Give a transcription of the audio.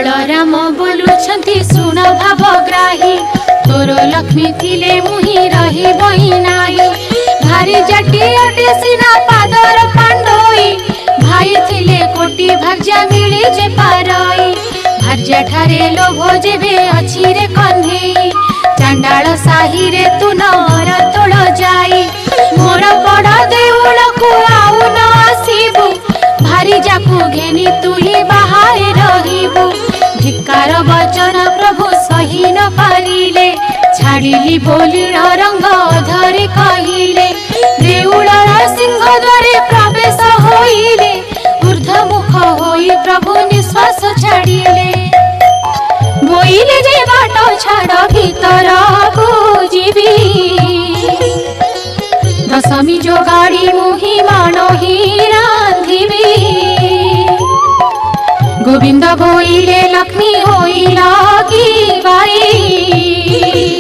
बलराम बोलुछंती सुन भावग्राही तोर लक्ष्मी थिले मुही रही बही नाही भारी जटी अटे सिना पादर पांडोई भाई थिले कोटी भाग्य मिली जे पारई भाग्य ठारे लोभ जेबे अछि रे कन्हेई चांडाल साही रे तू नर तोड़ जाई मोर बड़ देउल को आउ न आसीबू भारी जाकू घेनी तू ही बाहारे रहिबू धिक्कार वचन प्रभु सही न पारिले छाड़िली बोली रंग धरे कहिले देउलर सिंह द्वारे प्रवेश होइले ऊर्ध्वमुख होई प्रभु निश्वास छाड़िले बोइले जे बाट छाड़ भीतर को जीवी दशमी जोगाड़ी मुही मानो ही रांधिबी गोविंद बोइले लक्ष्मी होइला